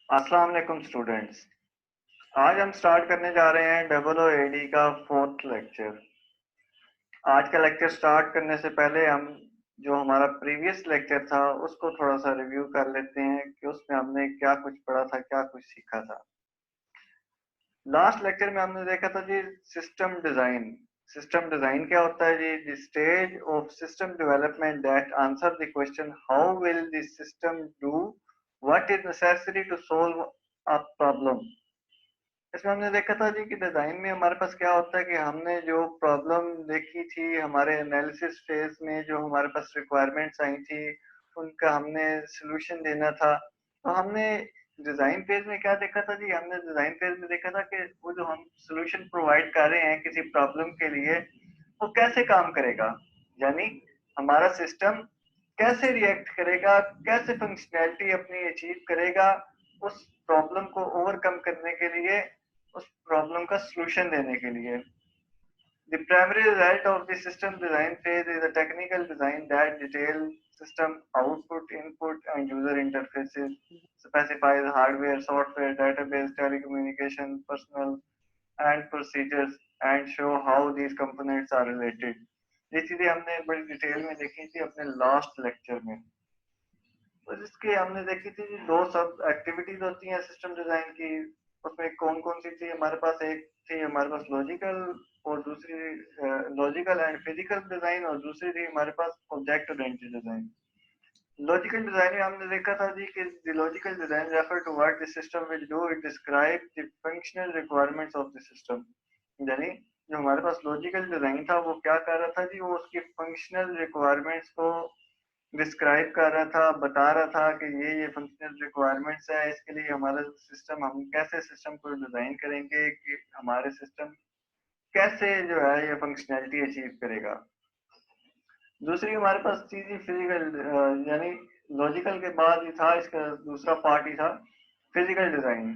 अस्सलाम वालेकुम स्टूडेंट्स। आज हम स्टार्ट करने जा रहे हैं OOAD का 4th लेक्चर। आज का लेक्चर स्टार्ट करने से पहले हम जो हमारा प्रीवियस लेक्चर था उसको थोड़ा सा रिव्यू कर लेते हैं कि उसमें हमने क्या कुछ पढ़ा था, क्या कुछ सीखा था। लास्ट लेक्चर में हमने देखा था जी सिस्टम डिजाइन। सिस्टम डिजाइन क्या होता है जी? The stage of system development that answer the question how will the system do what is necessary to solve a problem. इसमें हमने देखा था जी कि डिजाइन में हमारे पास क्या होता है कि हमने जो प्रॉब्लम देखी थी हमारे एनालिसिस फेज में, जो हमारे पास रिक्वायरमेंट्स आई थी उनका हमने सॉल्यूशन देना था। तो हमने डिजाइन फेज में क्या देखा था जी? हमने डिजाइन फेज में देखा था कि वो जो हम सॉल्यूशन प्रोवाइड कर रहे हैं किसी प्रॉब्लम के लिए, वो कैसे काम करेगा। यानी हमारा सिस्टम कैसे रिएक्ट करेगा, कैसे फंक्शनैलिटी अपनी अचीव करेगा उस प्रॉब्लम को ओवरकम करने के लिए, उस प्रॉब्लम का सॉल्यूशन देने के लिए। The primary result of the system design phase is a technical design that details system output, input, and user interfaces, specifies hardware, software, database, telecommunication, personnel, and procedures, and show how these components are related. ये चीजें हमने बड़ी detail में देखी थी अपने last lecture में। तो जिसकी हमने देखी थी कि दो सब एक्टिविटीज होती हैं सिस्टम डिजाइन की। उसमें कौन कौन सी थी हमारे पास? एक थी हमारे पास लॉजिकल, और दूसरी लॉजिकल एंड फिजिकल डिजाइन, और दूसरी थी हमारे पास object oriented design. Logical design में हमने देखा था जी कि the logical design refer to what the system will do, it describe the functional requirements of the system. यानी जो हमारे पास लॉजिकल डिजाइन था वो क्या कर रहा था जी? वो उसकी फंक्शनल रिक्वायरमेंट्स को डिस्क्राइब कर रहा था, बता रहा था कि ये फंक्शनल रिक्वायरमेंट्स है, इसके लिए हमारा सिस्टम, हम कैसे सिस्टम को डिजाइन करेंगे कि हमारे सिस्टम कैसे जो है ये फंक्शनैलिटी अचीव करेगा। दूसरी हमारे पास थी जी फिजिकल, यानी लॉजिकल के बाद ही था इसका दूसरा पार्ट ही था physical design.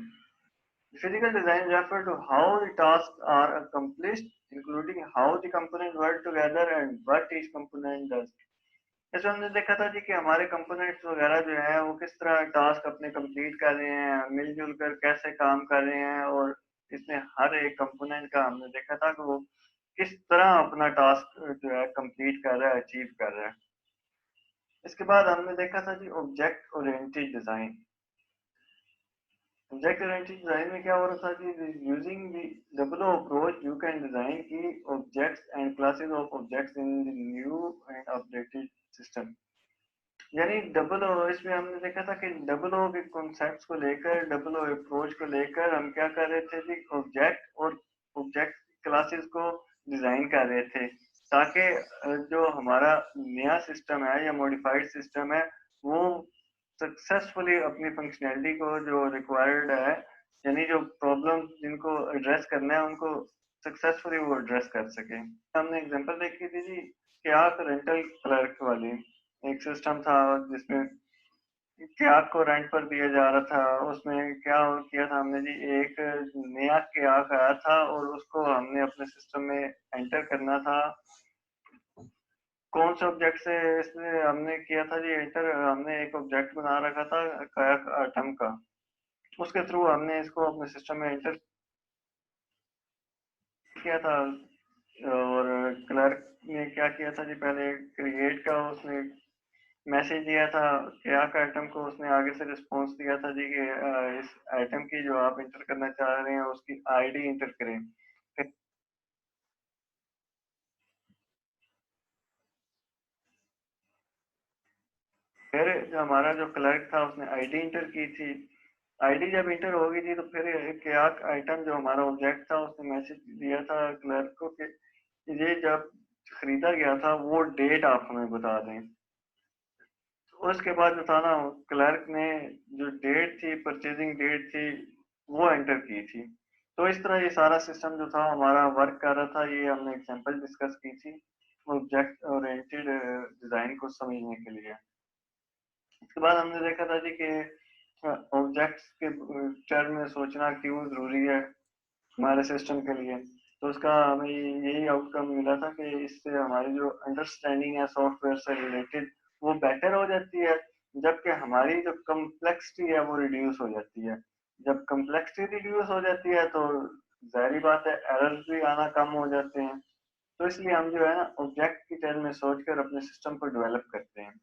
Physical design refer to how the tasks are accomplished, including how the components work together and what each component does. इसमें हमने देखा था जी कि हमारे कंपोनेंट्स वगैरह जो है वो किस तरह टास्क अपने कंप्लीट कर रहे हैं, मिलजुल कर कैसे काम कर रहे हैं, और इसमें हर एक कंपोनेंट का हमने देखा था कि वो किस तरह अपना टास्क जो है कंप्लीट कर रहा है, अचीव कर रहा है। इसके बाद हमने देखा था जी object oriented design. Object oriented design में क्या हो रहा था कि using the double approach you can design key objects and classes of objects in the new and updated system. यानी डबल ओ, इसमें हमने देखा था कि डबल ओ के कॉन्सेप्ट्स को लेकर, डबल ओ अप्रोच को लेकर हम क्या कर रहे थे जी? ऑब्जेक्ट और ऑब्जेक्ट क्लासेस को डिजाइन कर रहे थे, ताकि जो हमारा नया सिस्टम है या मॉडिफाइड सिस्टम है वो सक्सेसफुली अपनी फंक्शनैलिटी को जो रिक्वायर्ड है, यानी जो प्रॉब्लम जिनको एड्रेस करना है उनको सक्सेसफुली वो एड्रेस कर सके। हमने एग्जांपल देखी थी जी क्या रेंटल क्लर्क वाली। एक सिस्टम था जिसमें क्या को रेंट पर दिया जा रहा था। उसमें क्या किया था हमने जी? एक नया क्या आया था और उसको हमने अपने सिस्टम में एंटर करना था। कौन से ऑब्जेक्ट से इसमें हमने किया था जी एंटर? हमने एक ऑब्जेक्ट बना रखा था काया आइटम का, उसके थ्रू हमने इसको अपने सिस्टम में एंटर किया था। और क्लर्क ने क्या किया था जी? पहले क्रिएट का उसने मैसेज दिया था क्या का आइटम को, उसने आगे से रिस्पॉन्स दिया था जी कि इस आइटम की जो आप इंटर करना चाह रहे हैं उसकी आईडी इंटर करें। फिर जो हमारा जो क्लर्क था उसने आईडी इंटर की थी। आईडी जब इंटर हो गई थी तो फिर क्या आइटम जो हमारा ऑब्जेक्ट था उसने मैसेज दिया था क्लर्क को कि ये जब खरीदा गया था वो डेट आप हमें बता दें। उसके बाद जो था ना, क्लर्क ने जो डेट थी, परचेजिंग डेट थी, वो एंटर की थी। तो इस तरह ये सारा सिस्टम जो था हमारा वर्क कर रहा था। ये हमने एग्जांपल डिस्कस की थी ऑब्जेक्ट ओरिएंटेड डिजाइन को समझने के लिए। इसके बाद हमने देखा था जी कि ऑब्जेक्ट्स के टर्म में सोचना क्यों जरूरी है हमारे सिस्टम के लिए। तो उसका हमें यही आउटकम मिला था कि इससे हमारी जो अंडरस्टैंडिंग है सॉफ्टवेयर से रिलेटेड वो बेटर हो जाती है। जबकि हमारी जो कम्प्लेक्सिटी है वो रिड्यूस हो जाती है। जब कम्प्लेक्सिटी रिड्यूस हो जाती है तो ज़ाहिर बात है एरर्स भी आना कम हो जाते हैं। तो इसलिए हम जो है ना ऑब्जेक्ट की टर्म में सोचकर अपने सिस्टम को डेवलप करते हैं।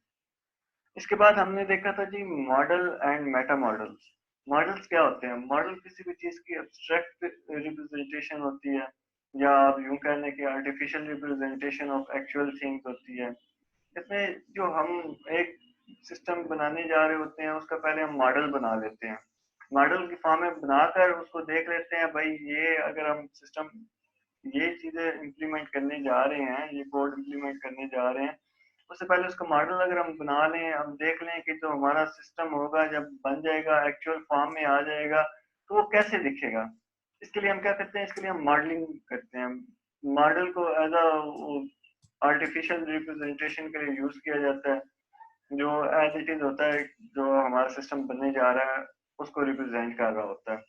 इसके बाद हमने देखा था जी model and meta models. Models क्या होते हैं? मॉडल किसी भी चीज की एब्स्ट्रैक्ट रिप्रेजेंटेशन होती है, या आप यूं कह लें कि artificial representation of actual things होती है। इसमें जो हम एक सिस्टम बनाने जा रहे होते हैं उसका पहले हम मॉडल बना लेते हैं। मॉडल की फॉर्म में बनाकर उसको देख लेते हैं, भाई ये अगर हम सिस्टम ये चीजें इम्प्लीमेंट करने जा रहे हैं, ये कोड इम्प्लीमेंट करने जा रहे हैं, उससे पहले उसका मॉडल अगर हम बना लें, हम देख लें कि जो हमारा सिस्टम होगा जब बन जाएगा, एक्चुअल फॉर्म में आ जाएगा, तो वो कैसे दिखेगा। इसके लिए हम क्या करते हैं? इसके लिए हम मॉडलिंग करते हैं। मॉडल को एज अ आर्टिफिशियल रिप्रेजेंटेशन के लिए यूज किया जाता है, जो एज इट इज होता है, जो हमारा सिस्टम बनने जा रहा है उसको रिप्रेजेंट कर रहा होता है।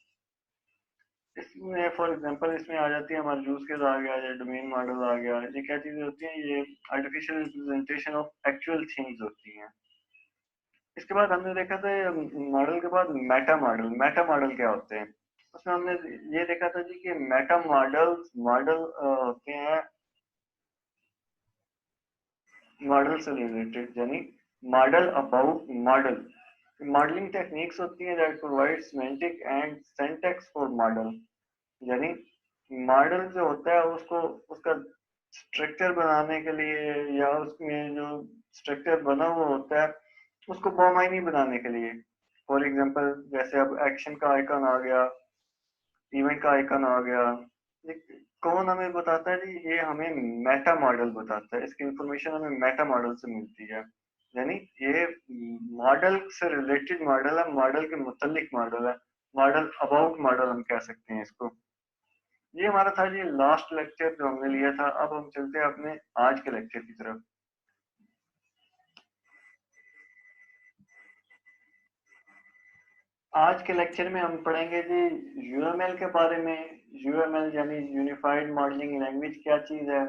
इसमें फॉर एग्जांपल इसमें आ जाती है हमारा यूज केस आ गया, या डोमेन मॉडल आ गया। ये क्या चीजें होती हैं? ये artificial representation of actual things होती हैं। इसके बाद हमने देखा था मॉडल के बाद मेटा मॉडल। मेटा मॉडल क्या होते हैं? उसमें हमने ये देखा था जी कि मेटा मॉडल्स मॉडल होते हैं मॉडल से रिलेटेड, यानी model about model. Modelling techniques होती हैं that provide semantic and syntax for model. यानी मॉडल जो होता है उसको उसका स्ट्रक्चर बनाने के लिए, या उसमें जो स्ट्रक्चर बना हुआ होता है उसको बामायनी बनाने के लिए। फॉर एग्जांपल जैसे अब एक्शन का आइकन आ गया, इवेंट का आइकन आ गया, ये कौन हमें बताता है जी? ये हमें मेटा मॉडल बताता है। इसकी इंफॉर्मेशन हमें मेटा मॉडल से मिलती है। यानी ये मॉडल से रिलेटेड मॉडल है, मॉडल के मुतल्लिक मॉडल है, मॉडल अबाउट मॉडल हम कह सकते हैं इसको। ये हमारा था जी लास्ट लेक्चर जो हमने लिया था। अब हम चलते हैं अपने आज के लेक्चर की तरफ। आज के लेक्चर में हम पढ़ेंगे जी यूएमएल के बारे में। यूएमएल यानी यूनिफाइड मॉडलिंग लैंग्वेज क्या चीज है।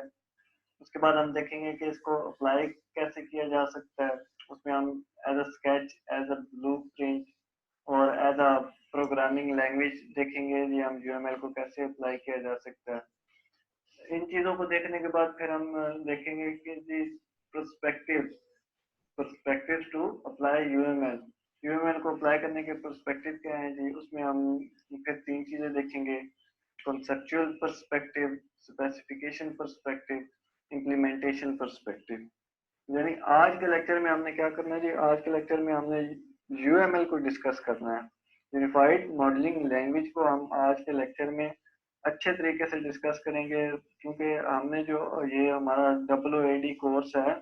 उसके बाद हम देखेंगे कि इसको अप्लाई कैसे किया जा सकता है। उसमें हम as a sketch, as a blueprint और एज अ प्रोग्रामिंग लैंग्वेज देखेंगे जी हम यूएमएल को कैसे अप्लाई किया जा सकता है। इन चीजों को देखने के बाद फिर हम देखेंगे कि जी perspective perspective to apply UML. UML को अप्लाई करने के पर्सपेक्टिव क्या है जी? उसमें हम फिर तीन चीजें देखेंगे: conceptual perspective, specification perspective, implementation perspective. यानी आज के लेक्चर में हमने क्या करना है जी? आज के लेक्चर में हमने यूएमएल को डिस्कस करना है। यूनिफाइड मॉडलिंग लैंग्वेज को हम आज के लेक्चर में अच्छे तरीके से डिस्कस करेंगे, क्योंकि हमने जो ये हमारा WOAD कोर्स है,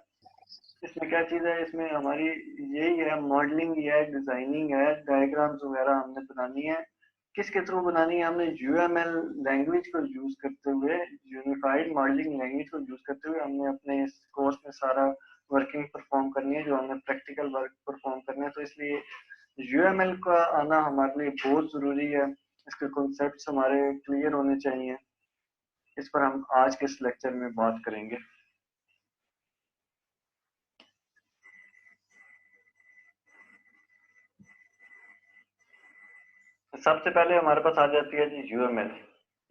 इसमें क्या चीज़ है? इसमें हमारी यही है, मॉडलिंग है, डिजाइनिंग है, डायग्राम्स वगैरह हमने बनानी है। किसके थ्रू बनानी है? हमने यूएमएल लैंग्वेज को यूज करते हुए, यूनिफाइड मॉडलिंग लैंग्वेज को यूज करते हुए हमने अपने इस कोर्स में सारा वर्किंग परफॉर्म करनी है, जो हमने प्रैक्टिकल वर्क परफॉर्म करना है। तो इसलिए यूएमएल का आना हमारे लिए बहुत जरूरी है। इसके कॉन्सेप्ट्स हमारे क्लियर होने चाहिए। इस पर हम आज के इस लेक्चर में बात करेंगे। सबसे पहले हमारे पास आ जाती है जी यूएमएल,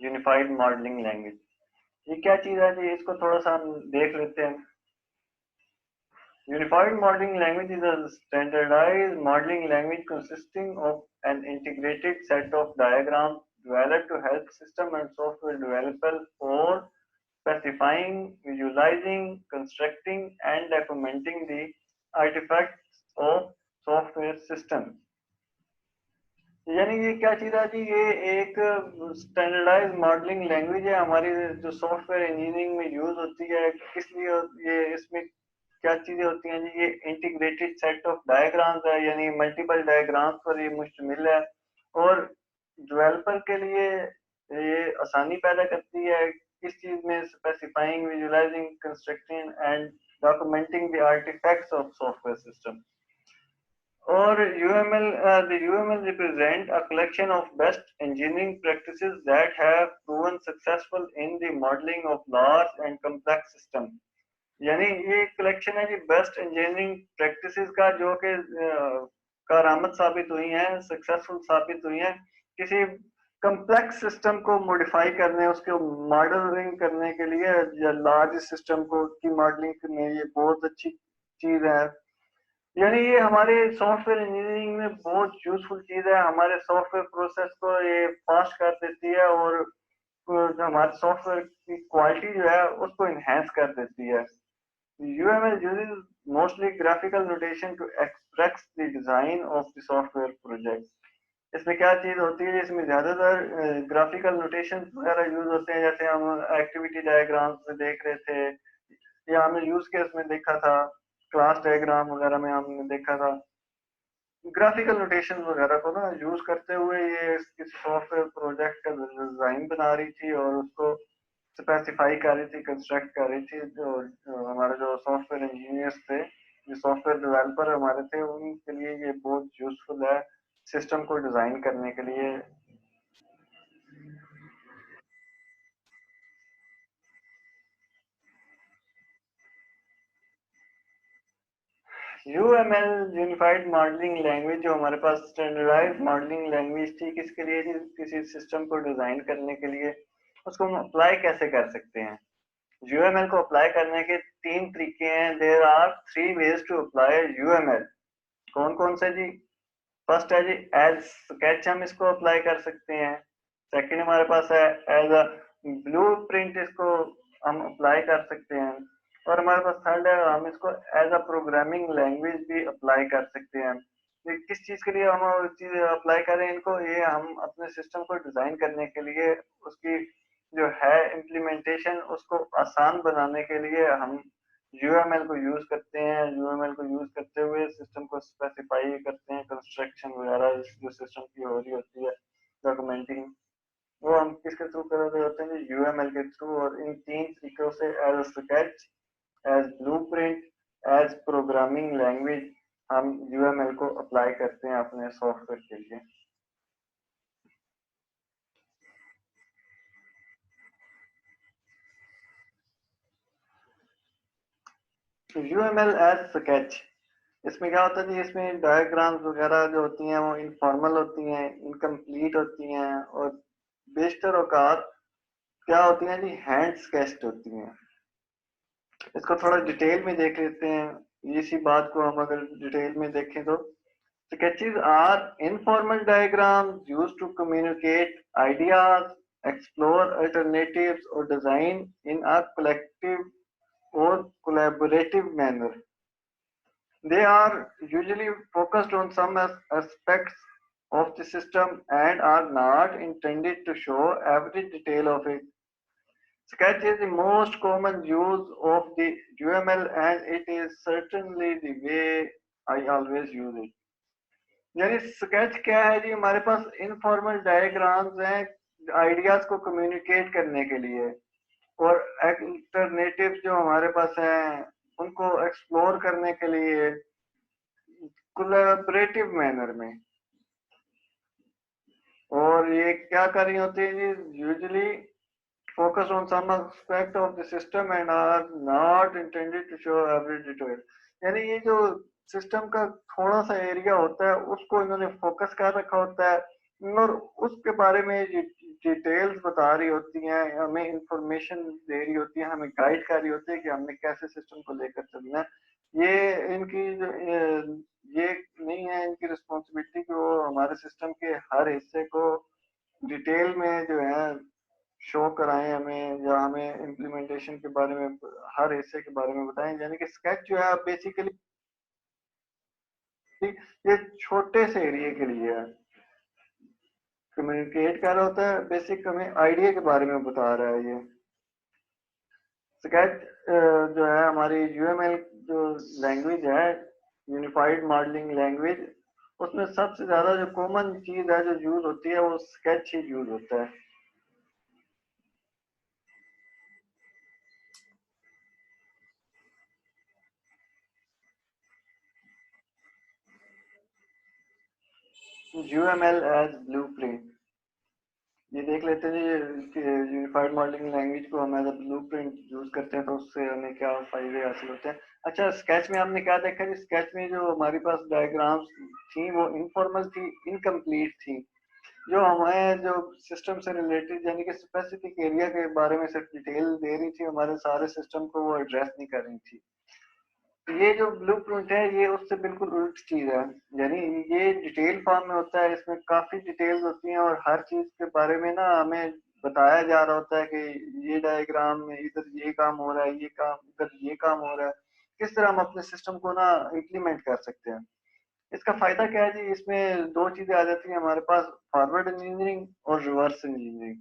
यूनिफाइड मॉडलिंग लैंग्वेज। ये क्या चीज है जी? इसको थोड़ा सा हम देख लेते हैं। Unified modelling language is a standardised modelling language consisting of an integrated set of diagram developed to help system and software developer for specifying, visualizing, constructing, and documenting the artifacts of software system। यानी ये क्या चीज है जी? ये एक standardise modelling language है हमारी, जो सॉफ्टवेयर इंजीनियरिंग में यूज होती है। किस लिए? ये इसमें क्या चीजें होती हैं जी? ये इंटीग्रेटेड सेट ऑफ डायग्राम्स है, यानी मल्टीपल डायग्राम्स पर ये मुश्तमिल है, और डेवलपर के लिए ये आसानी पैदा करती है। किस चीज में? Specifying, visualising, constructing and documenting the artefacts of software system. Or UML, the UML represent a collection of best engineering practices that have proven successful in the modeling of large and complex systems. यानी ये collection है जी best engineering practices का, जो कि कारामद साबित हुई हैं, successful साबित हुई हैं किसी कम्प्लेक्स सिस्टम को मॉडिफाई करने, उसके मॉडलिंग करने के लिए, या लार्ज सिस्टम को की मॉडलिंग में ये बहुत अच्छी चीज है। यानी ये हमारे सॉफ्टवेयर इंजीनियरिंग में बहुत यूजफुल चीज है, हमारे सॉफ्टवेयर प्रोसेस को ये फास्ट कर देती है, और जो हमारे सॉफ्टवेयर की क्वालिटी जो है उसको इनहेंस कर देती है। UML uses mostly graphical notation to express the design of the software project. इसमें क्या चीज होती है, इसमें ज्यादातर ग्राफिकल नोटेशन वगैरह यूज होते हैं, जैसे हम एक्टिविटी डायग्राम्स में देख रहे थे, या हमने यूज केस में देखा था, क्लास डायग्राम वगैरह में हमने देखा था। ग्राफिकल नोटेशन वगैरह को ना यूज करते हुए ये किसी सॉफ्टवेयर प्रोजेक्ट का डिजाइन बना रही थी, और उसको स्पेसिफाई कर रही थी, कंस्ट्रक्ट कर रही थी। जो हमारे जो सॉफ्टवेयर इंजीनियर्स थे, जो सॉफ्टवेयर डेवलपर हमारे थे, उनके लिए ये बहुत यूजफुल है सिस्टम को डिजाइन करने के लिए। यूएमएल यूनिफाइड मॉडलिंग लैंग्वेज, जो हमारे पास स्टैंडर्डाइज्ड मॉडलिंग लैंग्वेज थी, किसके लिए थी? किसी सिस्टम को डिजाइन करने के लिए। उसको हम अप्लाई कैसे कर सकते हैं? यूएमएल को अप्लाई करने के तीन तरीके हैं। There are three ways to apply UML. कौन कौन से जी? फर्स्ट है जी एज स्केच, हम इसको अप्लाई कर सकते हैं। सेकंड हमारे पास है एज अ ब्लू प्रिंट, इसको हम अप्लाई कर सकते हैं। और हमारे पास थर्ड है, हम इसको एज अ प्रोग्रामिंग लैंग्वेज भी अप्लाई कर सकते हैं। ये किस चीज के लिए हम चीज अप्लाई करें इनको? ये हम अपने सिस्टम को डिजाइन करने के लिए, उसकी जो है इम्प्लीमेंटेशन, उसको आसान बनाने के लिए हम यूएमएल को यूज करते हैं। यूएमएल को यूज करते हुए सिस्टम को स्पेसिफाई करते हैं, कंस्ट्रक्शन वगैरह जो सिस्टम की हो रही होती है, डॉक्यूमेंटिंग, वो हम किसके थ्रू कर रहे होते हैं? यूएमएल के थ्रू। और इन तीन तरीकों से, as sketch, as blueprint, as programming language, हम यूएमएल को अप्लाई करते हैं अपने सॉफ्टवेयर के लिए। यूएमएल एज स्केच, इसमें क्या होता है जी, इसमें डायग्राम्स वगैरह जो होती हैं वो इनफॉर्मल होती हैं, इनकम्प्लीट होती हैं, और बेशतर औकात क्या होती हैं जी, हैंड स्केच्ड होती हैं। इसको थोड़ा डिटेल में देख लेते हैं। इसी बात को हम अगर डिटेल में देखें तो sketches are informal diagrams used to communicate ideas, explore alternatives, or design in a collective or collaborative manner. They are usually focused on some aspects of the system and are not intended to show every detail of it. Sketch is the most common use of the UML, and it is certainly the way I always use it. यानी sketch क्या है जी? हमारे पास informal diagrams हैं ideas को communicate करने के लिए, और अल्टरनेटिव जो हमारे पास हैं उनको एक्सप्लोर करने के लिए कोलैबोरेटिव मैनर में। और ये क्या कर रही होती है जी? Usually focus on some aspect of the system and are not intended to show every detail. यानी ये जो सिस्टम का थोड़ा सा एरिया होता है उसको इन्होंने फोकस कर रखा होता है, और उसके बारे में डिटेल्स बता रही होती हैं, हमें इंफॉर्मेशन दे रही होती है, हमें गाइड कर रही होती है कि हमने कैसे सिस्टम को लेकर चलना है। ये इनकी जो ये नहीं है इनकी रिस्पॉन्सिबिलिटी कि वो हमारे सिस्टम के हर हिस्से को डिटेल में जो है शो कराएं हमें, या हमें इम्प्लीमेंटेशन के बारे में हर हिस्से के बारे में बताएं। यानी कि स्केच जो है बेसिकली ये छोटे से एरिया के लिए है, कम्युनिकेट कर रहा होता है, बेसिक हमें आइडिया के बारे में बता रहा है। ये स्केच जो है हमारी यूएमएल जो लैंग्वेज है, यूनिफाइड मॉडलिंग लैंग्वेज, उसमें सबसे ज्यादा जो कॉमन चीज है जो यूज होती है वो स्केच ही यूज होता है। UML as blueprint, ये देख लेते हैं जी यूनिफाइड मॉडलिंग लैंग्वेज को हम एज अ ब्लूप्रिंट यूज करते हैं तो उससे हमें क्या फायदे हासिल होते हैं। अच्छा, स्केच में हमने क्या देखा जी, स्केच में जो हमारे पास डायग्राम्स थी वो इनफॉर्मल थी, इनकम्प्लीट थी। जो हमें जो सिस्टम से रिलेटेड यानी कि स्पेसिफिक एरिया के बारे में सिर्फ डिटेल दे रही थी, हमारे सारे सिस्टम को वो एड्रेस नहीं कर रही थी। ये जो ब्लूप्रिंट है ये उससे बिल्कुल उल्ट चीज है, यानी ये डिटेल फॉर्म में होता है, इसमें काफी डिटेल्स होती हैं और हर चीज के बारे में ना हमें बताया जा रहा होता है कि ये डायग्राम में इधर ये काम हो रहा है, ये काम इधर ये काम हो रहा है, किस तरह हम अपने सिस्टम को ना इम्प्लीमेंट कर सकते हैं। इसका फायदा क्या है जी, इसमें दो चीजें आ जाती हैं हमारे पास, फॉरवर्ड इंजीनियरिंग और रिवर्स इंजीनियरिंग।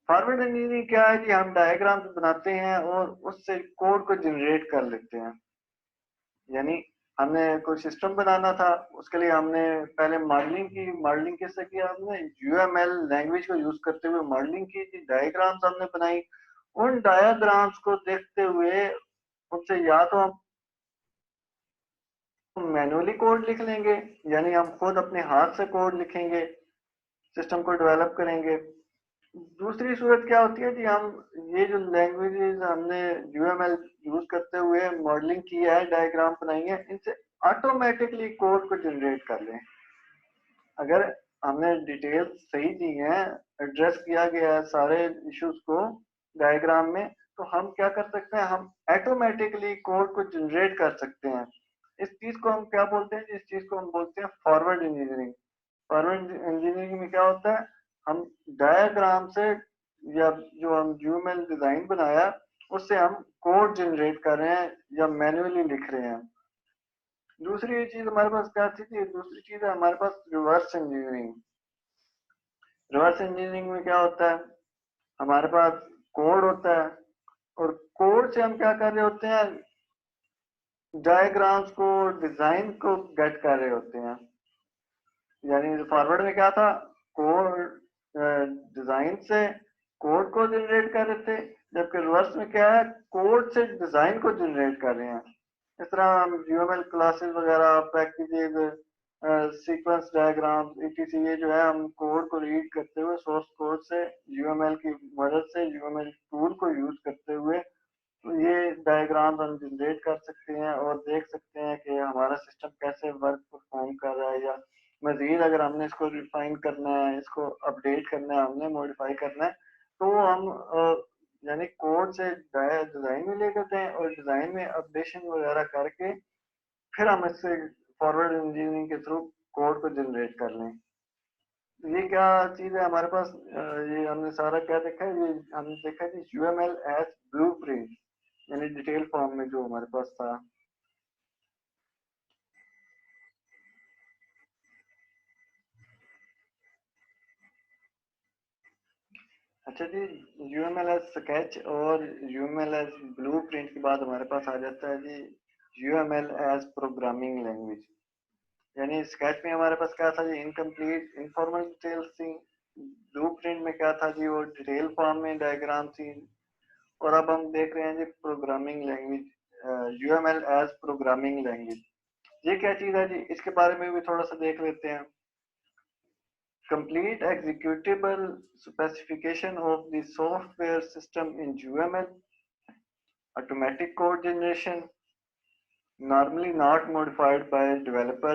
फॉरवर्ड इंजीनियरिंग क्या है जी, हम डायग्राम बनाते हैं और उससे कोड को जनरेट कर लेते हैं। यानी हमने कोई सिस्टम बनाना था, उसके लिए हमने पहले मॉडलिंग की। मॉडलिंग किससे किया हमने? यूएमएल लैंग्वेज को यूज करते हुए मॉडलिंग की थी, डायग्राम्स हमने बनाई। उन डायग्राम्स को देखते हुए उनसे या तो हम मैनुअली कोड लिख लेंगे, यानी हम खुद अपने हाथ से कोड लिखेंगे, सिस्टम को डेवलप करेंगे। दूसरी सूरत क्या होती है कि हम ये जो लैंग्वेजेस हमने यूएमएल यूज करते हुए मॉडलिंग की है, डायग्राम बनाई है, इनसे ऑटोमेटिकली कोड को जनरेट कर लें। अगर हमने डिटेल्स सही दी हैं, एड्रेस किया गया है सारे इश्यूज को डायग्राम में, तो हम क्या कर सकते हैं, हम ऑटोमेटिकली कोड को जनरेट कर सकते हैं। इस चीज को हम क्या बोलते हैं? इस चीज को हम बोलते हैं फॉरवर्ड इंजीनियरिंग। फॉरवर्ड इंजीनियरिंग में क्या होता है, हम डायग्राम से या जो हम यूएमएल डिजाइन बनाया उससे हम कोड जनरेट कर रहे हैं या मैन्युअली लिख रहे हैं। दूसरी चीज हमारे पास क्या थी थी दूसरी चीज है हमारे पास रिवर्स इंजीनियरिंग। रिवर्स इंजीनियरिंग में क्या होता है, हमारे पास कोड होता है और कोड से हम क्या कर रहे होते हैं, डायग्राम्स को, डिजाइन को गेट कर रहे होते हैं। यानी फॉरवर्ड में क्या था, कोड डिजाइन से कोड को जनरेट कर रहे थे, जबकि रिवर्स में क्या है, कोड से डिजाइन को जनरेट कर रहे हैं। इस तरह हम यूएमएल क्लासेस वगैरह, पैकेजेस, सीक्वेंस डायग्राम etc, ये जो है हम कोड को रीड करते हुए सोर्स कोड से यूएमएल की मदद से, यूएमएल टूल को यूज करते हुए तो ये डायग्राम्स हम जनरेट कर सकते हैं और देख सकते हैं कि हमारा सिस्टम कैसे वर्क परफॉर्म कर रहा है, या मजीद अगर हमने इसको रिफाइन करना है, इसको अपडेट करना है, हमने मॉडिफाई करना है, तो हम यानी कोड से डिजाइन में लेकर जाएं और डिजाइन में अपडेशन वगैरह करके फिर हम इससे फॉरवर्ड इंजीनियरिंग के थ्रू कोड को जनरेट कर लें। ये क्या चीज है हमारे पास, ये हमने सारा क्या देखा है, ये हमने देखा है यूएमएल एज ब्लूप्रिंट, यानी डिटेल फॉर्म में जो हमारे पास था। अच्छा जी, यूएमएल एज स्केच और यूएमएल एज ब्लूप्रिंट के बाद हमारे पास आ जाता है जी यूएमएल एज प्रोग्रामिंग लैंग्वेज। यानी स्केच में हमारे पास क्या था जी, इनकम्प्लीट इनफॉर्मल डिटेल्स थी। ब्लूप्रिंट में क्या था जी, वो डिटेल फॉर्म में डायग्राम थी। और अब हम देख रहे हैं जी programming language, UML as programming language. ये क्या चीज है जी, इसके बारे में भी थोड़ा सा देख लेते हैं। Complete executable specification of the software system in UML, automatic code generation, normally not modified by developer,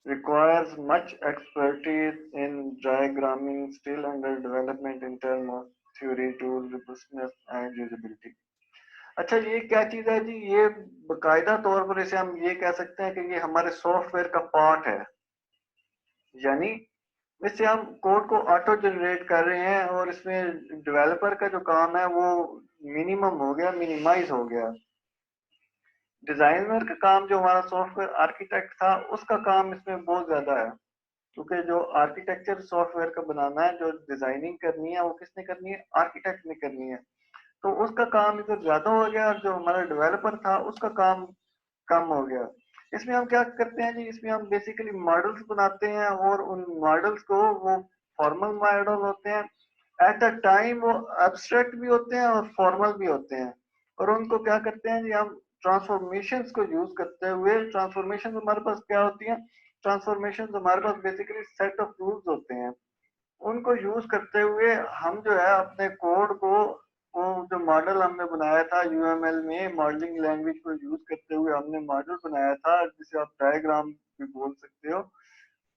requires much expertise in diagramming, still under development in terms of theory, tool, robustness and usability। अच्छा, ये क्या चीज है जी, ये बकायदा तौर पर इसे हम ये कह सकते हैं कि ये हमारे सॉफ्टवेयर का पार्ट है। यानी इससे हम कोड को ऑटो जनरेट कर रहे हैं और इसमें डेवलपर का जो काम है वो मिनिमम हो गया, मिनिमाइज हो गया। डिजाइनर का काम, जो हमारा सॉफ्टवेयर आर्किटेक्ट था, उसका काम इसमें बहुत ज्यादा है, क्योंकि जो आर्किटेक्चर सॉफ्टवेयर का बनाना है, जो डिजाइनिंग करनी है, वो किसने करनी है? आर्किटेक्ट ने करनी है। तो उसका काम इधर ज्यादा हो गया और जो हमारा डेवलपर था उसका काम कम हो गया। इसमें हम क्या करते हैं जी, इसमें हम बेसिकली मॉडल्स बनाते हैं और उन मॉडल्स को, वो फॉर्मल मॉडल होते हैं, एट अ टाइम वो एब्स्ट्रैक्ट भी होते हैं और फॉर्मल भी होते हैं, और उनको क्या करते हैं जी, हम ट्रांसफॉर्मेशंस को यूज करते हुए, ट्रांसफॉर्मेशन हमारे पास क्या होती है, ट्रांसफॉर्मेशन हमारे पास बेसिकली सेट ऑफ रूल्स होते हैं। उनको यूज करते हुए हम जो है अपने कोड को, वो जो मॉडल हमने बनाया था यूएमएल में, मॉडलिंग लैंग्वेज को यूज करते हुए हमने मॉडल बनाया था जिसे आप डायग्राम भी बोल सकते हो,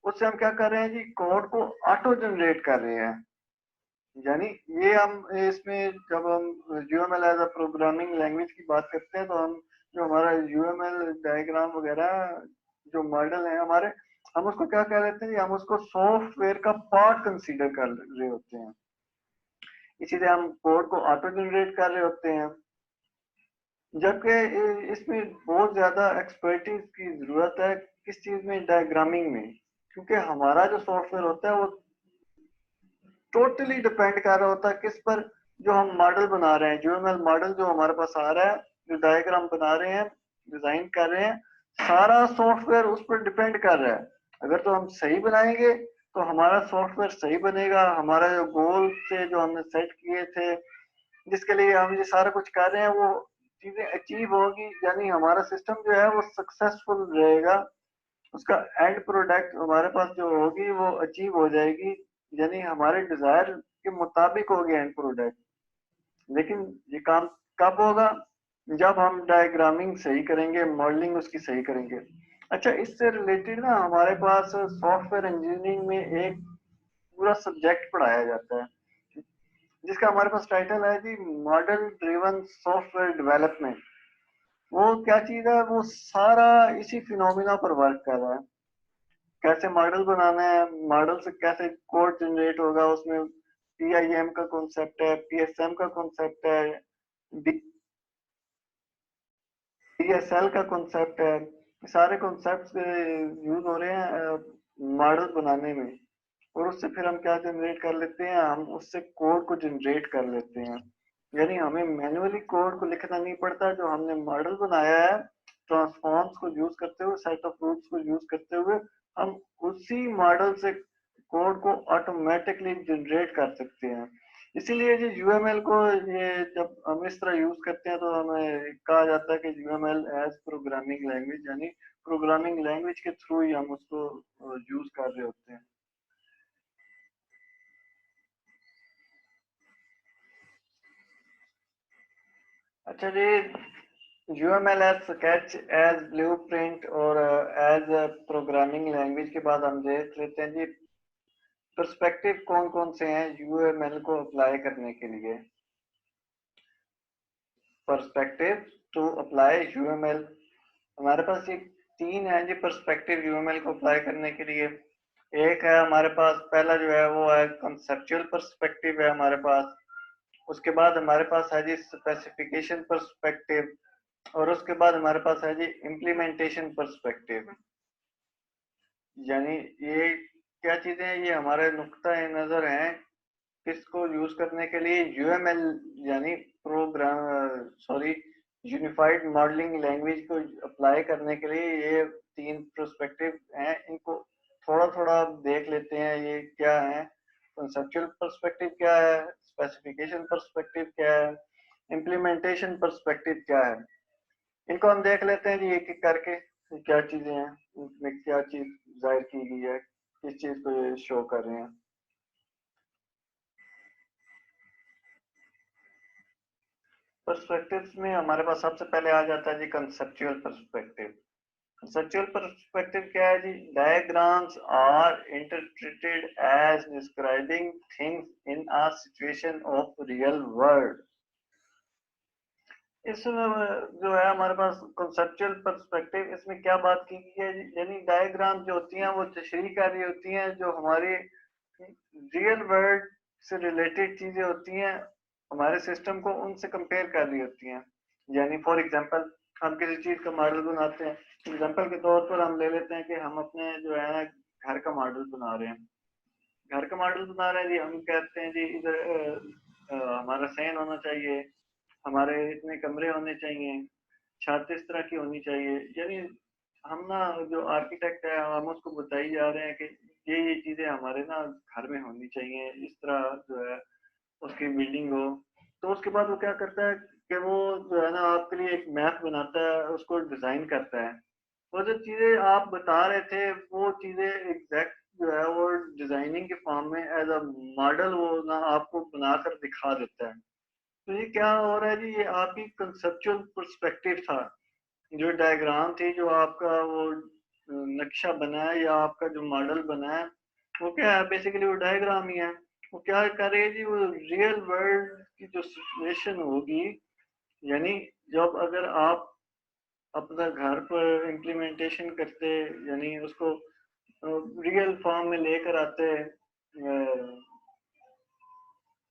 उससे हम क्या कर रहे हैं जी, कोड को ऑटो जनरेट कर रहे हैं। यानी ये हम इसमें जब हम UML as a programming language की बात करते हैं तो हम जो हमारा यूएमएल डायग्राम वगैरह जो मॉडल है हमारे, हम उसको क्या कह लेते हैं, हम उसको सॉफ्टवेयर का पार्ट कंसीडर कर रहे होते हैं, इसीलिए हम कोड को ऑटो जनरेट कर रहे होते हैं। जबकि इसमें बहुत ज्यादा एक्सपर्टीज की जरूरत है, किस चीज में, डायग्रामिंग में, क्योंकि हमारा जो सॉफ्टवेयर होता है वो टोटली डिपेंड कर रहा होता है किस पर, जो हम मॉडल बना रहे हैं, यूएमएल मॉडल जो हमारे पास आ रहा है, जो डायग्राम बना रहे हैं, डिजाइन कर रहे हैं, सारा सॉफ्टवेयर उस पर डिपेंड कर रहा है। अगर तो हम सही बनाएंगे तो हमारा सॉफ्टवेयर सही बनेगा, हमारा जो गोल थे जो हमने सेट किए थे, जिसके लिए हम ये सारा कुछ कर रहे हैं, वो चीजें अचीव होगी, यानी हमारा सिस्टम जो है वो सक्सेसफुल रहेगा, उसका एंड प्रोडक्ट हमारे पास जो होगी वो अचीव हो जाएगी, यानी हमारे डिजायर के मुताबिक होगी एंड प्रोडक्ट। लेकिन ये काम कब होगा, जब हम डायग्रामिंग सही करेंगे, मॉडलिंग उसकी सही करेंगे। अच्छा, इससे रिलेटेड ना हमारे पास सॉफ्टवेयर इंजीनियरिंग में एक पूरा सब्जेक्ट पढ़ाया जाता है, जिसका हमारे पास टाइटल है जी मॉडल ड्रिवन सॉफ्टवेयर डेवलपमेंट। वो क्या चीज है, वो सारा इसी फिनोमिना पर वर्क कर रहा है। कैसे मॉडल बनाना है, मॉडल से कैसे कोड जनरेट होगा, उसमें पीआईएम का कॉन्सेप्ट है, पीएसएम का कॉन्सेप्ट है, डीएसएल का कॉन्सेप्ट है, सारे कॉन्सेप्ट यूज हो रहे हैं मॉडल बनाने में। और उससे फिर हम क्या जनरेट कर लेते हैं, हम उससे कोड को जनरेट कर लेते हैं, यानी हमें मैन्युअली कोड को लिखना नहीं पड़ता, जो हमने मॉडल बनाया है ट्रांसफॉर्म्स को यूज करते हुए, सेट ऑफ रूट्स को यूज करते हुए, हम उसी मॉडल से कोड को ऑटोमेटिकली जनरेट कर सकते हैं। इसीलिए ये यूएमएल को, ये जब हम इस तरह यूज करते हैं तो हमें कहा जाता है कि यूएमएल एज प्रोग्रामिंग लैंग्वेज, यानी प्रोग्रामिंग लैंग्वेज के थ्रू ही हम उसको यूज कर रहे होते हैं। अच्छा जी, UML as sketch, as blueprint और एज प्रोग्रामिंग लैंग्वेज के बाद हम देख लेते हैं जी पर्सपेक्टिव कौन कौन से हैं यूएमएल को अप्लाई करने के लिए। पर्सपेक्टिव टू अप्लाई यूएमएल, हमारे पास ये तीन है जी पर्सपेक्टिव यूएमएल को अप्लाई करने के लिए। एक है हमारे पास, पहला जो है वो है कंसेप्चुअल पर्सपेक्टिव है हमारे पास। उसके बाद हमारे पास है जी स्पेसिफिकेशन पर्सपेक्टिव, और उसके बाद हमारे पास है जी इम्प्लीमेंटेशन पर्सपेक्टिव। यानी ये क्या चीजें हैं, ये हमारे नुक्ता नजर हैं किसको यूज करने के लिए, यूएमएल यानी program sorry unified modelling language को अप्लाई करने के लिए। ये तीन पर्सपेक्टिव हैं, इनको थोड़ा थोड़ा देख लेते हैं ये क्या है। कंसेप्चुअल पर्सपेक्टिव क्या है, स्पेसिफिकेशन पर्सपेक्टिव क्या है, इम्प्लीमेंटेशन पर्सपेक्टिव क्या है, इनको हम देख लेते हैं जी एक एक करके, क्या चीजें हैं, इसमें क्या चीज जाहिर की गई है, किस चीज को ये शो कर रहे हैं। पर्सपेक्टिव्स में हमारे पास सबसे पहले आ जाता है जी कंसेप्चुअल पर्सपेक्टिव। कंसेप्चुअल पर्सपेक्टिव क्या है जी, diagrams are interpreted as describing things in a situation of real world. इस जो है हमारे पास कंसेप्चुअल पर्सपेक्टिव, इसमें क्या बात की गई है, यानी डायग्राम जो होती हैं वो तशरीह कर रही होती हैं जो हमारी रियल वर्ल्ड से रिलेटेड चीजें होती हैं, हमारे सिस्टम को उनसे कंपेयर कर रही होती हैं। यानी फॉर एग्जांपल, हम किसी चीज का मॉडल बनाते हैं, एग्जांपल के तौर पर हम ले लेते हैं कि हम अपने जो है घर का मॉडल बना रहे हैं, घर का मॉडल बना रहे हैं जी, हम कहते हैं जी इधर हमारा सहन होना चाहिए, हमारे इतने कमरे होने चाहिए, छत इस तरह की होनी चाहिए। यानी हम ना जो आर्किटेक्ट है हम उसको बताई जा रहे हैं कि ये चीजें हमारे ना घर में होनी चाहिए, इस तरह जो है उसकी बिल्डिंग हो। तो उसके बाद वो क्या करता है कि वो जो है ना आपके लिए एक मैप बनाता है, उसको डिजाइन करता है। वो जो चीजें आप बता रहे थे वो चीजें एग्जैक्ट जो है वो डिजाइनिंग के फॉर्म में एज अ मॉडल वो ना आपको बनाकर दिखा देता है। तो ये क्या हो रहा है जी, ये आपकी कंसेप्चुअल पर्सपेक्टिव था, जो डायग्राम थी, जो आपका वो नक्शा बना है या आपका जो मॉडल बना है, वो क्या है, बेसिकली वो डायग्राम ही है। वो क्या कर रही है जी, वो रियल वर्ल्ड की जो सिचुएशन होगी, यानी जब अगर आप अपना घर पर इम्प्लीमेंटेशन करते, यानी उसको रियल फॉर्म में लेकर आते,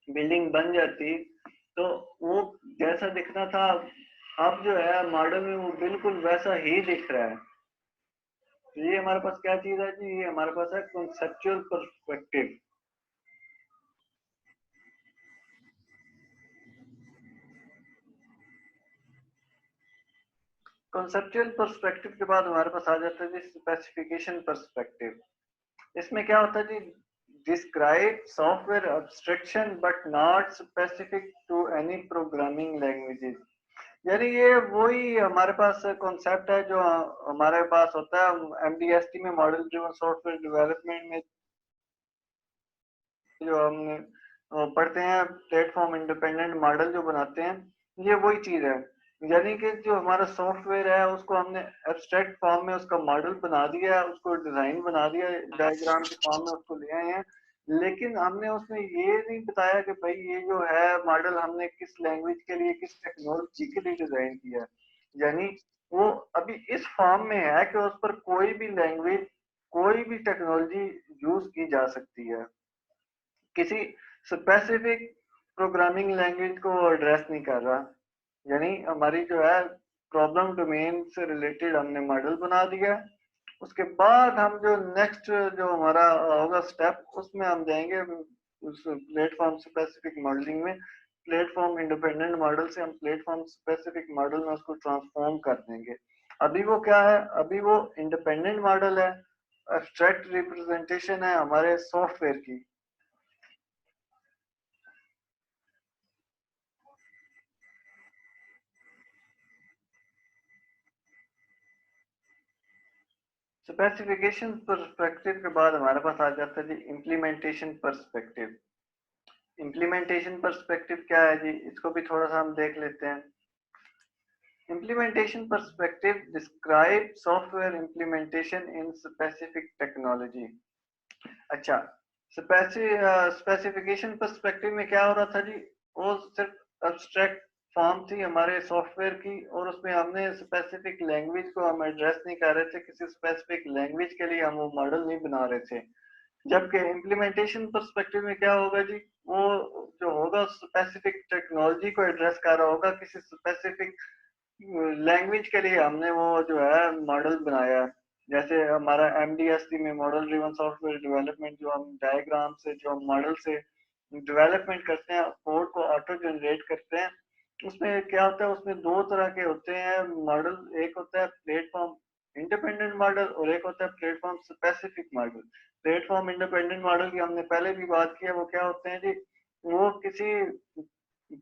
बिल्डिंग बन जाती, तो वो जैसा दिखना था, अब जो है मॉडल में वो बिल्कुल वैसा ही दिख रहा है। तो ये हमारे पास क्या चीज है जी, ये हमारे पास है कॉन्सेप्चुअल पर्सपेक्टिव। कॉन्सेप्चुअल पर्सपेक्टिव के बाद हमारे पास आ जाता है जी स्पेसिफिकेशन पर्सपेक्टिव। इसमें क्या होता है जी, describe software abstraction but not specific to any programming languages. यानी ये वही हमारे पास कॉन्सेप्ट है जो हमारे पास होता है एमडीएसटी में, मॉडल ड्रिवन सॉफ्टवेयर डेवलपमेंट में, जो हम पढ़ते हैं, प्लेटफॉर्म इंडिपेंडेंट मॉडल जो बनाते हैं, ये वही चीज है। यानी कि जो हमारा सॉफ्टवेयर है उसको हमने एब्स्ट्रैक्ट फॉर्म में उसका मॉडल बना दिया, उसको डिजाइन बना दिया, डायग्राम के फॉर्म में उसको ले आए हैं, लेकिन हमने उसमें ये नहीं बताया कि भाई ये जो है मॉडल हमने किस लैंग्वेज के लिए, किस टेक्नोलॉजी के लिए डिजाइन किया है। यानी वो अभी इस फॉर्म में है कि उस पर कोई भी लैंग्वेज, कोई भी टेक्नोलॉजी यूज की जा सकती है, किसी स्पेसिफिक प्रोग्रामिंग लैंग्वेज को एड्रेस नहीं कर रहा। यानी हमारी जो है प्रॉब्लम डोमेन से रिलेटेड हमने मॉडल बना दिया। उसके बाद हम जो नेक्स्ट जो हमारा होगा स्टेप, उसमें हम जाएंगे उस प्लेटफॉर्म स्पेसिफिक मॉडलिंग में। प्लेटफॉर्म इंडिपेंडेंट मॉडल से हम प्लेटफॉर्म स्पेसिफिक मॉडल में उसको ट्रांसफॉर्म कर देंगे। अभी वो क्या है, अभी वो इंडिपेंडेंट मॉडल है, एब्स्ट्रैक्ट रिप्रेजेंटेशन है हमारे सॉफ्टवेयर की। स्पेसिफिकेशन पर्सपेक्टिव के बाद हमारे पास आ जाता है जी इम्प्लीमेंटेशन पर्सपेक्टिव। इम्प्लीमेंटेशन पर्सपेक्टिव क्या है जी, इसको भी थोड़ा सा हम देख लेते हैं। Implementation perspective describe software implementation in specific technology. अच्छा, स्पेसिफिकेशन पर्सपेक्टिव में क्या हो रहा था जी, वो सिर्फ एब्स्ट्रैक्ट फॉर्म थी हमारे सॉफ्टवेयर की, और उसमें हमने स्पेसिफिक लैंग्वेज को हम एड्रेस नहीं कर रहे थे, किसी स्पेसिफिक लैंग्वेज के लिए हम वो मॉडल नहीं बना रहे थे। जबकि इम्प्लीमेंटेशन पर्सपेक्टिव में क्या होगा जी, वो जो होगा स्पेसिफिक टेक्नोलॉजी को एड्रेस कर रहा होगा, किसी स्पेसिफिक लैंग्वेज के लिए हमने वो जो है मॉडल बनाया है। जैसे हमारा एमडीएसटी में मॉडल ड्रिवन सॉफ्टवेयर डेवलपमेंट, जो हम डायग्राम से, जो हम मॉडल से डेवलपमेंट करते हैं, कोड को ऑटो जनरेट करते हैं, उसमें क्या होता है, उसमें दो तरह के होते हैं मॉडल। एक होता है प्लेटफॉर्म इंडिपेंडेंट मॉडल और एक होता है platform specific model. Platform independent model की हमने पहले भी बात की है, वो क्या होते हैं जी, वो किसी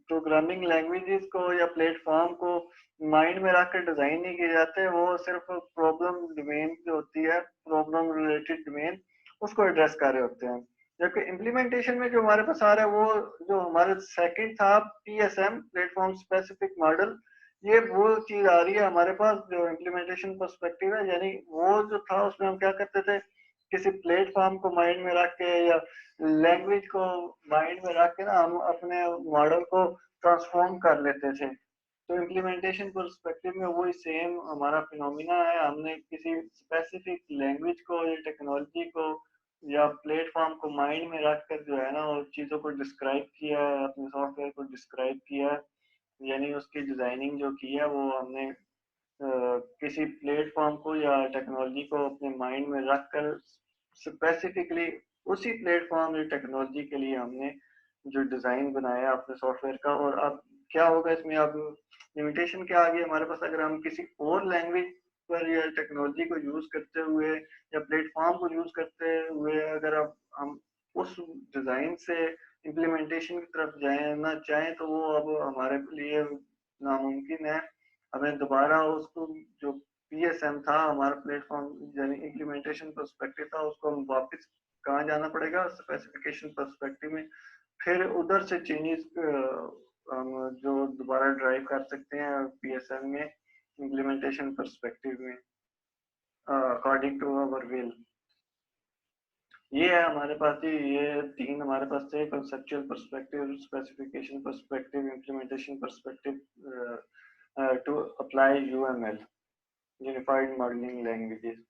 प्रोग्रामिंग लैंग्वेजेस को या प्लेटफॉर्म को माइंड में रखकर डिजाइन नहीं किए जाते, वो सिर्फ प्रॉब्लम डोमेन जो होती है, प्रॉब्लम रिलेटेड डोमेन, उसको एड्रेस कर रहे होते हैं। जबकि इम्प्लीमेंटेशन में जो हमारे पास आ रहा है, वो जो हमारे सेकंड था पीएसएम, प्लेटफॉर्म स्पेसिफिक मॉडल, ये वो चीज आ रही है हमारे पास जो इम्प्लीमेंटेशन पर्सपेक्टिव है। यानी वो जो था उसमें हम क्या करते थे, किसी प्लेटफॉर्म को माइंड में रख के या लैंग्वेज को माइंड में रख के ना हम अपने मॉडल को ट्रांसफॉर्म कर लेते थे। तो इम्प्लीमेंटेशन पर्सपेक्टिव में वही सेम हमारा फिनोमिना है, हमने किसी स्पेसिफिक लैंग्वेज को या टेक्नोलॉजी को या प्लेटफॉर्म को माइंड में रख कर जो है ना वो चीज़ों को डिस्क्राइब किया है, अपने सॉफ्टवेयर को डिस्क्राइब किया है। यानी उसकी डिजाइनिंग जो की है वो हमने किसी प्लेटफॉर्म को या टेक्नोलॉजी को अपने माइंड में रख कर स्पेसिफिकली उसी प्लेटफॉर्म या टेक्नोलॉजी के लिए हमने जो डिजाइन बनाया अपने सॉफ्टवेयर का। और अब क्या होगा इसमें, अब लिमिटेशन क्या आ गई हमारे पास, अगर हम किसी और लैंग्वेज पर या टेक्नोलॉजी को यूज करते हुए या प्लेटफॉर्म को यूज करते हुए अगर अब हम उस डिजाइन से इम्प्लीमेंटेशन की तरफ जाना चाहें, तो वो अब हमारे लिए नामुमकिन है। हमें दोबारा उसको जो पीएसएम था हमारा प्लेटफॉर्म यानी इम्प्लीमेंटेशन पर्सपेक्टिव था, उसको हम वापस कहाँ जाना पड़ेगा, स्पेसिफिकेशन पर्सपेक्टिव में। फिर उधर से चेंजेस हम जो दोबारा ड्राइव कर सकते हैं पीएसएम में इम्प्लीमेंटेशन पर्सपेक्टिव में अकॉर्डिंग टू अवर विल। ये है हमारे पास ये तीन हमारे पास थे, conceptual perspective, specification perspective, implementation perspective to apply UML, unified modelling languages.